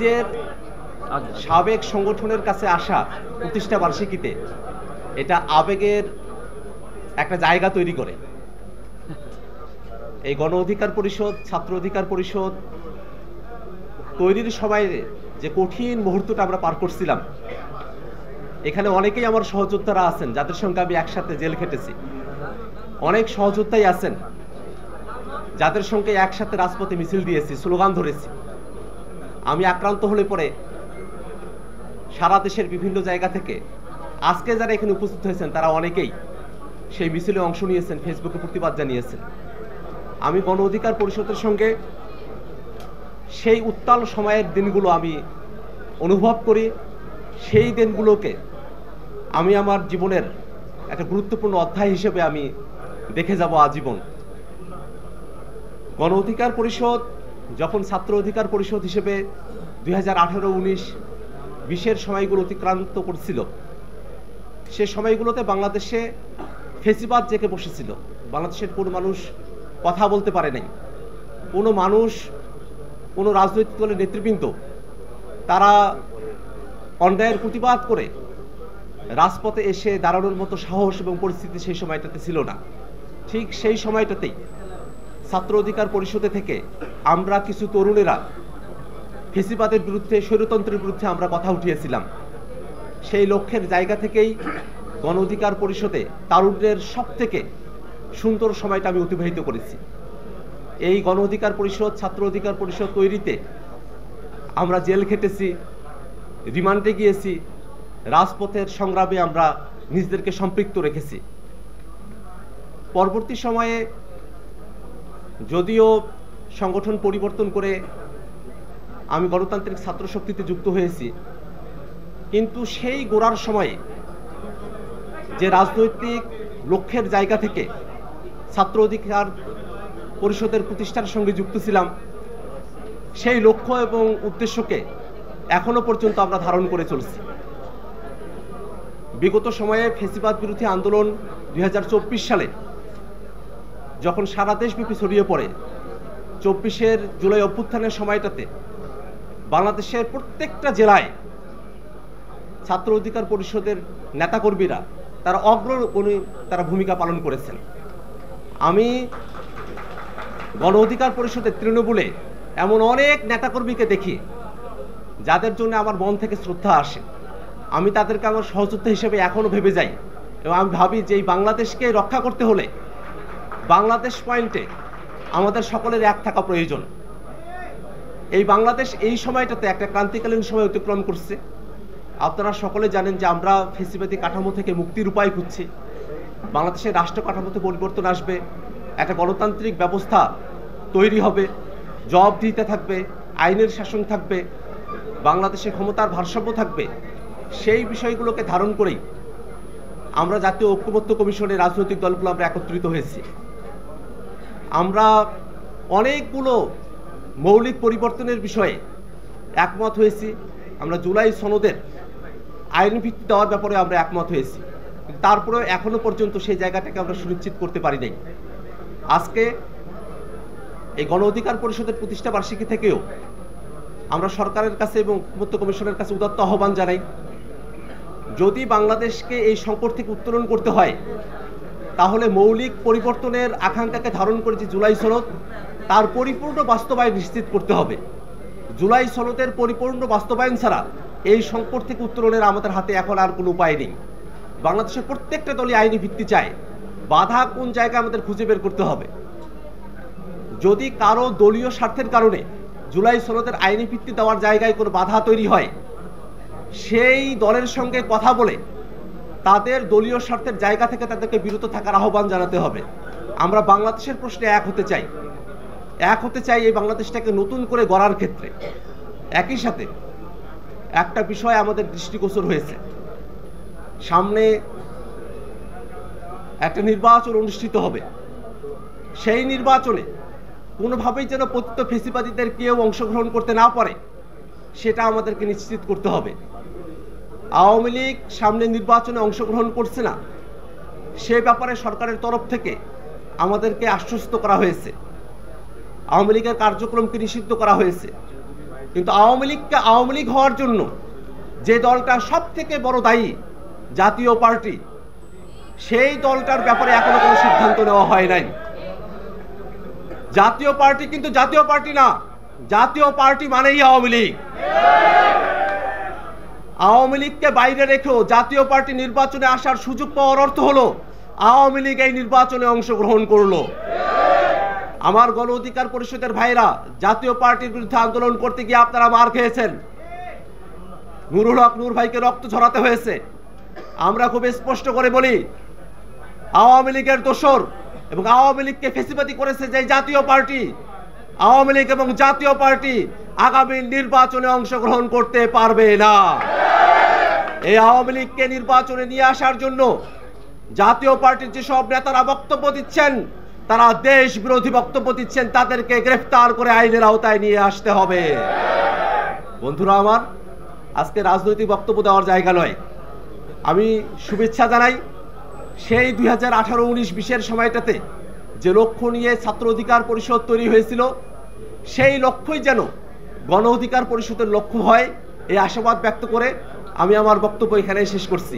নিজের সাবেক সংগঠনের কাছে আসা প্রতিষ্ঠা বার্ষিকীতে এটা আবেগের একটা জায়গা তৈরি করে। এই গণ অধিকার পরিষদ, ছাত্র অধিকার পরিষদ তৈরির সময় যে কঠিন মুহূর্তটা আমরা পার করছিলাম, এখানে অনেকেই আমার সহযোদ্ধারা আছেন যাদের সঙ্গে আমি একসাথে জেল খেটেছি। অনেক সহযোদ্ধাই আছেন যাদের সঙ্গে একসাথে রাজপথে মিছিল দিয়েছি, স্লোগান ধরেছি। আমি আক্রান্ত হলে পরে সারা দেশের বিভিন্ন জায়গা থেকে আজকে যারা এখানে উপস্থিত হয়েছেন তারা অনেকেই সেই মিছিলে অংশ নিয়েছেন, ফেসবুকে প্রতিবাদ জানিয়েছেন। আমি গণ অধিকার পরিষদের সঙ্গে সেই উত্তাল সময়ের দিনগুলো আমি অনুভব করি। সেই দিনগুলোকে আমি আমার জীবনের একটা গুরুত্বপূর্ণ অধ্যায় হিসেবে আমি দেখে যাব আজীবন। গণ অধিকার পরিষদ যখন ছাত্র অধিকার পরিষদ হিসেবে 2018-19 20-এর সময়গুলো অতিক্রান্ত করছিল, সে সময়গুলোতে বাংলাদেশে ফেসিবাদ জেঁকে বসেছিল। বাংলাদেশের কোনো মানুষ কথা বলতে পারে নাই। কোনো মানুষ, কোনো রাজনৈতিক দলের নেতৃবৃন্দ তারা অন্যায়ের প্রতিবাদ করে রাজপথে এসে দাঁড়ানোর মতো সাহস এবং পরিস্থিতি সেই সময়টাতে ছিল না। ঠিক সেই সময়টাতেই ছাত্র অধিকার পরিষদে থেকে আমরা কিছু তরুণেরা ফেসিবাদের বিরুদ্ধে, স্বৈরতন্ত্রের বিরুদ্ধে আমরা কথা উঠিয়েছিলাম। সেই লক্ষ্যের জায়গা থেকেই গণ অধিকার পরিষদে তারুণ্যের সব থেকে সুন্দর সময়টা আমি অতিবাহিত করেছি। এই গণ অধিকার পরিষদ, ছাত্র অধিকার পরিষদ তৈরিতে আমরা জেল খেটেছি, রিমান্ডে গিয়েছি, রাজপথের সংগ্রামে আমরা নিজেদেরকে সম্পৃক্ত রেখেছি। পরবর্তী সময়ে যদিও সংগঠন পরিবর্তন করে আমি গণতান্ত্রিক ছাত্র শক্তিতে যুক্ত হয়েছি, কিন্তু সেই গোড়ার সময়ে যে রাজনৈতিক লক্ষ্যের জায়গা থেকে ছাত্র অধিকার পরিষদের প্রতিষ্ঠার সঙ্গে যুক্ত ছিলাম, সেই লক্ষ্য এবং উদ্দেশ্যকে এখনো পর্যন্ত আমরা ধারণ করে চলছি। বিগত সময়ে ফেসিবাদ বিরোধী আন্দোলন 2024 সালে যখন সারা দেশব্যাপী ছড়িয়ে পড়ে, 24-এর জুলাই অভ্যুত্থানের সময়টাতে বাংলাদেশের প্রত্যেকটা জেলায় ছাত্র অধিকার পরিষদের নেতাকর্মীরা তারা অগ্রণী ভূমিকা পালন করেছেন। আমি গণ অধিকার পরিষদের তৃণমূলে এমন অনেক নেতাকর্মীকে দেখি যাদের জন্য আমার মন থেকে শ্রদ্ধা আসে। আমি তাদেরকে আমার সহযোদ্ধা হিসেবে এখনও ভেবে যাই এবং আমি ভাবি যে এই বাংলাদেশকে রক্ষা করতে হলে বাংলাদেশ পয়েন্টে আমাদের সকলের এক থাকা প্রয়োজন। এই বাংলাদেশ এই সময়টাতে একটা ক্রান্তিকালীন সময় অতিক্রম করছে। আপনারা সকলে জানেন যে আমরা ফেসিবাদী কাঠামো থেকে মুক্তির উপায় খুঁজছি। বাংলাদেশের রাষ্ট্র কাঠামোতে পরিবর্তন আসবে, একটা গণতান্ত্রিক ব্যবস্থা তৈরি হবে, জবাবদিহিতা থাকবে, আইনের শাসন থাকবে, বাংলাদেশের ক্ষমতার ভারসাম্য থাকবে। সেই বিষয়গুলোকে ধারণ করেই আমরা জাতীয় ঐক্যমত্য কমিশনের রাজনৈতিক দলগুলো আমরা একত্রিত হয়েছি। আমরা অনেকগুলো মৌলিক পরিবর্তনের বিষয়ে একমত হয়েছি। আমরা জুলাই সনদের আইন ভিত্তি দেওয়ার ব্যাপারে আমরা একমত হয়েছি, কিন্তু তারপরেও এখনো পর্যন্ত সেই জায়গাটাকে আমরা সুনিশ্চিত করতে পারি নাই। আজকে এই গণ অধিকার পরিষদের প্রতিষ্ঠা বার্ষিকী থেকেও আমরা সরকারের কাছে এবং ঐক্যমত্য কমিশনের কাছে উদাত্ত আহ্বান জানাই, যদি বাংলাদেশকে এই সংকট থেকে উত্তরণ করতে হয় তাহলে মৌলিক পরিবর্তনের আকাঙ্ক্ষাকে ধারণ করে যে জুলাই সনদ, তার পরিপূর্ণ বাস্তবায়ন নিশ্চিত করতে হবে। জুলাই সনদের পরিপূর্ণ বাস্তবায়ন ছাড়া এই সংকট থেকে উত্তরণের আমাদের হাতে এখন আর কোনো উপায় নেই। বাংলাদেশের প্রত্যেকটা দলই আইনি ভিত্তি চায়, বাধা কোন জায়গায় আমাদের খুঁজে বের করতে হবে। যদি কারো দলীয় স্বার্থের কারণে জুলাই সনদের আইনি ভিত্তি দেওয়ার জায়গায় কোনো বাধা তৈরি হয়, সেই দলের সঙ্গে কথা বলে তাদের দলীয় স্বার্থের জায়গা থেকে তাদেরকে বিরত থাকার আহ্বান জানাতে হবে। আমরা বাংলাদেশের প্রশ্নে এক হতে চাই এই বাংলাদেশটাকে নতুন করে গড়ার ক্ষেত্রে। একই সাথে একটা বিষয় আমাদের দৃষ্টিগোচর হয়েছে, সামনে একটা নির্বাচন অনুষ্ঠিত হবে। সেই নির্বাচনে কোনোভাবেই যেন পতিত ফেসিবাদীদের কেউ অংশগ্রহণ করতে না পারে, সেটা আমাদেরকে নিশ্চিত করতে হবে। আওয়ামী লীগ সামনে নির্বাচনে অংশগ্রহণ করছে না, সে ব্যাপারে সরকারের তরফ থেকে আমাদেরকে আশ্বস্ত করা হয়েছে। আওয়ামী লীগের কার্যক্রমকে নিষিদ্ধ করা হয়েছে। কিন্তু আওয়ামী লীগকে আওয়ামী লীগ হওয়ার জন্য যে দলটা সব থেকে বড় দায়ী, জাতীয় পার্টি, সেই দলটার ব্যাপারে এখনো কোনো সিদ্ধান্ত নেওয়া হয় নাই। জাতীয় পার্টি কিন্তু জাতীয় পার্টি না, জাতীয় পার্টি মানেই আওয়ামী লীগ। আওয়ামী লীগকে বাইরে রেখেও জাতীয় পার্টি নির্বাচনে আসার সুযোগ পাওয়ার অর্থ হলো আওয়ামী লীগ এই নির্বাচনে অংশগ্রহণ করলো। আমার গণ অধিকার পরিষদের ভাইরা জাতীয় পার্টির বিরুদ্ধে আন্দোলন করতে গিয়ে আপনারা মার খেয়েছেন, নুরুল হক নূর ভাইকে রক্ত ঝরাতে হয়েছে। আমরা খুব স্পষ্ট করে বলি, আওয়ামী লীগের দোসর এবং আওয়ামী লীগকে ফেসিবাদী করেছে যে জাতীয় পার্টি, আওয়ামী লীগ এবং জাতীয় পার্টি আগামী নির্বাচনে অংশগ্রহণ করতে পারবে না। এই আওয়ামী লীগকে নির্বাচনে নিয়ে আসার জন্য জাতীয় পার্টির যেসব নেতারা বক্তব্য দিচ্ছেন, তারা দেশ বিরোধী বক্তব্য দিচ্ছেন, তাদেরকে গ্রেফতার করে আইনের আওতায় নিয়ে আসতে হবে। বন্ধুরা আমার, আজকে রাজনৈতিক বক্তব্য দেওয়ার জায়গা নয়। আমি শুভেচ্ছা জানাই সেই 2018-19-20 সময়টাতে যে লক্ষ্য নিয়ে ছাত্র অধিকার পরিষদ তৈরি হয়েছিল, সেই লক্ষ্যই যেন গণ অধিকার পরিষদের লক্ষ্য হয়, এই আশাবাদ ব্যক্ত করে আমি আমার বক্তব্য এখানে শেষ করছি।